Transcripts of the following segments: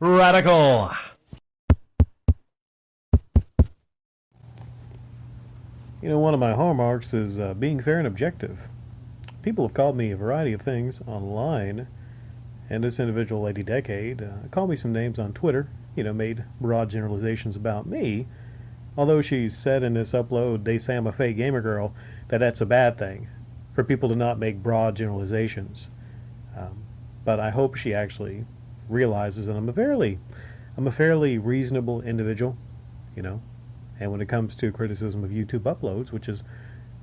Radical. One of my hallmarks is being fair and objective. People have called me a variety of things online, and this individual, Lady Decade, called me some names on Twitter, made broad generalizations about me, although she said in this upload, they say I'm a fake gamer girl, that's a bad thing, for people to not make broad generalizations. Um, but I hope she actually realizes that I'm a fairly reasonable individual, you know, and when it comes to criticism of YouTube uploads, which is,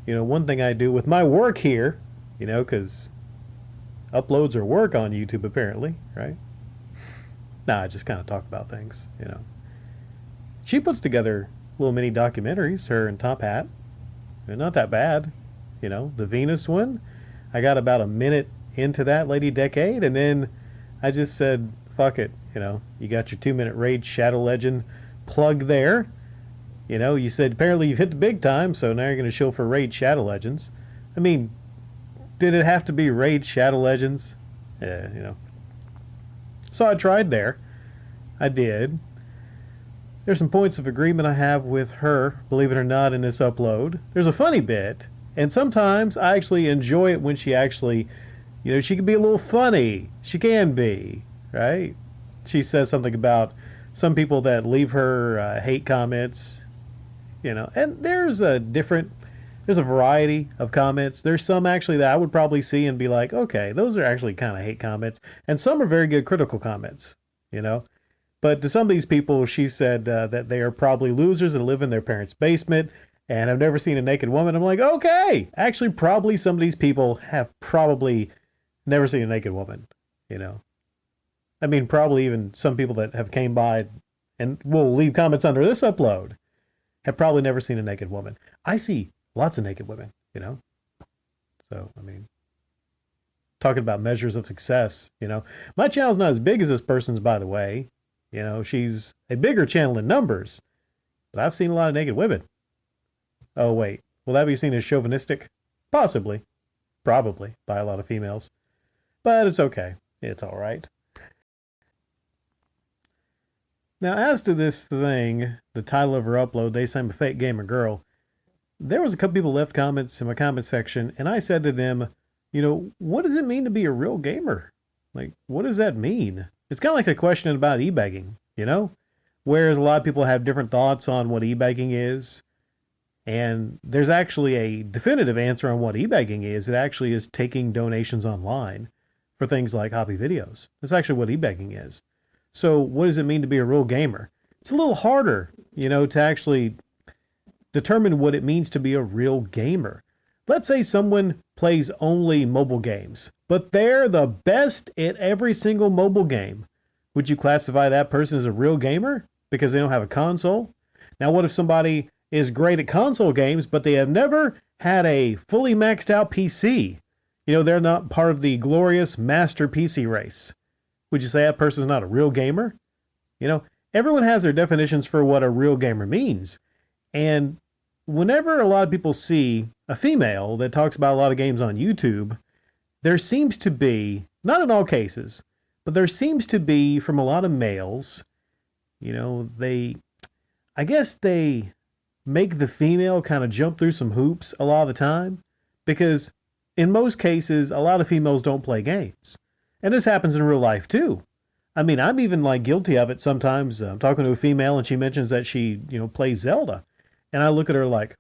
one thing I do with my work here, because uploads are work on YouTube apparently, right? Nah, I just kind of talk about things. She puts together little mini documentaries, her and Top Hat. They're not that bad. The Venus one, I got about a minute into that, Lady Decade, and then I just said, fuck it. You got your 2 minute Raid Shadow Legend plug there. You said apparently you've hit the big time, so now you're going to show for Raid Shadow Legends. I mean, did it have to be Raid Shadow Legends? Yeah. So I tried there. I did. There's some points of agreement I have with her, believe it or not, in this upload. There's a funny bit, and sometimes I actually enjoy it when she actually, she can be a little funny. She can be, right? She says something about some people that leave her hate comments, and there's a variety of comments. There's some actually that I would probably see and be like, okay, those are actually kind of hate comments, and some are very good critical comments, you know. But to some of these people, she said that they are probably losers and live in their parents' basement, and I've never seen a naked woman. I'm like, okay, actually, probably some of these people have probably never seen a naked woman, you know. I mean, probably even some people that have came by and will leave comments under this upload have probably never seen a naked woman. I see lots of naked women. So, I mean, talking about measures of success. My channel's not as big as this person's, by the way. She's a bigger channel in numbers, but I've seen a lot of naked women. Oh, wait. Will that be seen as chauvinistic? Possibly. Probably by a lot of females. But it's okay. It's all right. Now, as to this thing, the title of her upload, they say I'm a fake gamer girl. There was a couple people left comments in my comment section, and I said to them, what does it mean to be a real gamer? Like, what does that mean? It's kind of like a question about e-begging. Whereas a lot of people have different thoughts on what e-begging is. And there's actually a definitive answer on what e-begging is. It actually is taking donations online for things like hobby videos. That's actually what e-begging is. So what does it mean to be a real gamer? It's a little harder, to actually determine what it means to be a real gamer. Let's say someone plays only mobile games, but they're the best at every single mobile game. Would you classify that person as a real gamer because they don't have a console? Now, what if somebody is great at console games, but they have never had a fully maxed out PC? They're not part of the glorious master PC race. Would you say that person's not a real gamer? Everyone has their definitions for what a real gamer means. And whenever a lot of people see a female that talks about a lot of games on YouTube, there seems to be, not in all cases, but there seems to be from a lot of males, I guess they make the female kind of jump through some hoops a lot of the time, because in most cases, a lot of females don't play games. And this happens in real life too. I mean, I'm even guilty of it sometimes. I'm talking to a female and she mentions that she, plays Zelda. And I look at her like,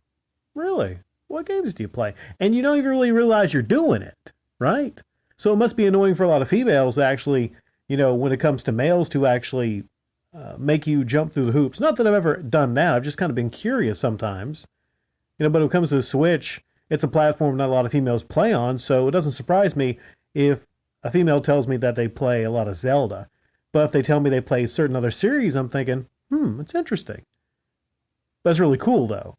really? What games do you play? And you don't even really realize you're doing it, right? So it must be annoying for a lot of females to actually, when it comes to males to actually make you jump through the hoops. Not that I've ever done that. I've just kind of been curious sometimes. But when it comes to the Switch, it's a platform not a lot of females play on. So it doesn't surprise me if a female tells me that they play a lot of Zelda. But if they tell me they play certain other series, I'm thinking, it's interesting. That's really cool, though.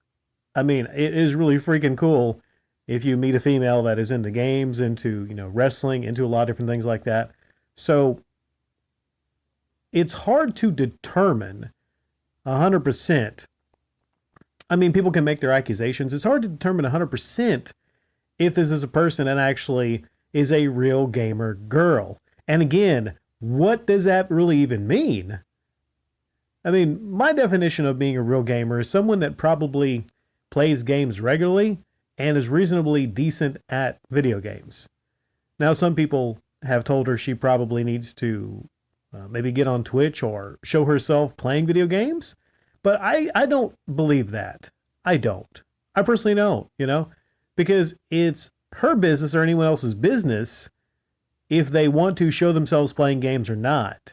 I mean, it is really freaking cool if you meet a female that is into games, into, wrestling, into a lot of different things like that. So it's hard to determine 100%. I mean, people can make their accusations. It's hard to determine 100% if this is a person that actually is a real gamer girl. And again, what does that really even mean? I mean, my definition of being a real gamer is someone that probably plays games regularly and is reasonably decent at video games. Now, some people have told her she probably needs to maybe get on Twitch or show herself playing video games, but I don't believe that. I don't. I personally don't, because it's her business or anyone else's business if they want to show themselves playing games or not,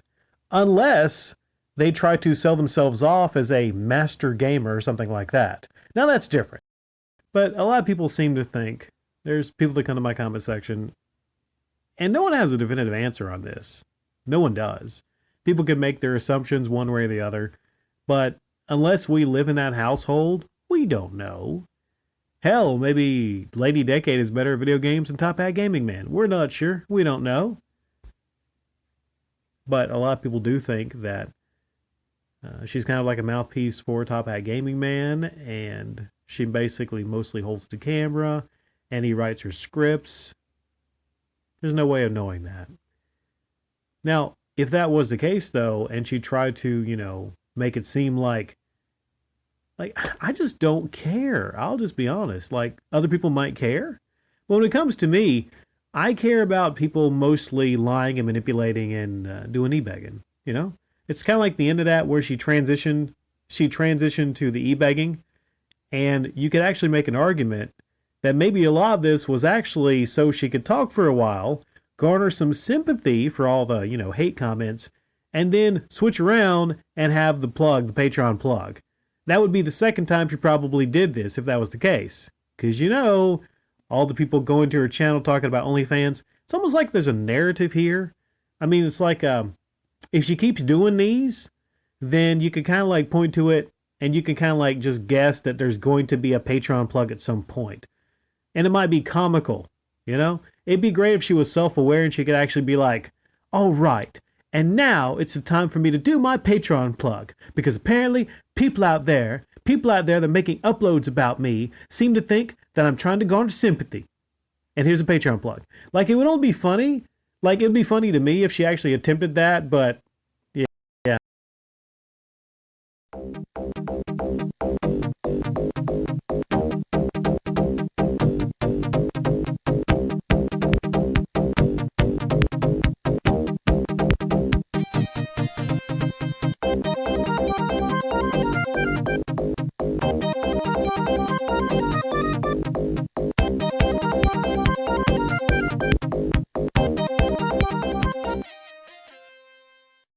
unless they try to sell themselves off as a master gamer or something like that. Now that's different. But a lot of people seem to think, there's people that come to my comment section, and no one has a definitive answer on this. No one does. People can make their assumptions one way or the other, but unless we live in that household, we don't know. Hell, maybe Lady Decade is better at video games than Top Hat Gaming Man. We're not sure. We don't know. But a lot of people do think that she's kind of like a mouthpiece for Top Hat Gaming Man, and she basically mostly holds the camera, and he writes her scripts. There's no way of knowing that. Now, if that was the case, though, and she tried to, make it seem like I just don't care. I'll just be honest. Like, other people might care. But when it comes to me, I care about people mostly lying and manipulating and doing e-begging, It's kind of like the end of that where she transitioned to the e-begging, and you could actually make an argument that maybe a lot of this was actually so she could talk for a while, garner some sympathy for all the, hate comments, and then switch around and have the Patreon plug. That would be the second time she probably did this if that was the case. Because, all the people going to her channel talking about OnlyFans, it's almost like there's a narrative here. I mean, it's like if she keeps doing these, then you can kind of like point to it and you can kind of like just guess that there's going to be a Patreon plug at some point. And it might be comical, It'd be great if she was self-aware and she could actually be like, all right, and now it's the time for me to do my Patreon plug, because apparently people out there that are making uploads about me seem to think that I'm trying to garner sympathy. And here's a Patreon plug. Like, it would only be funny. Like, it'd be funny to me if she actually attempted that, but yeah.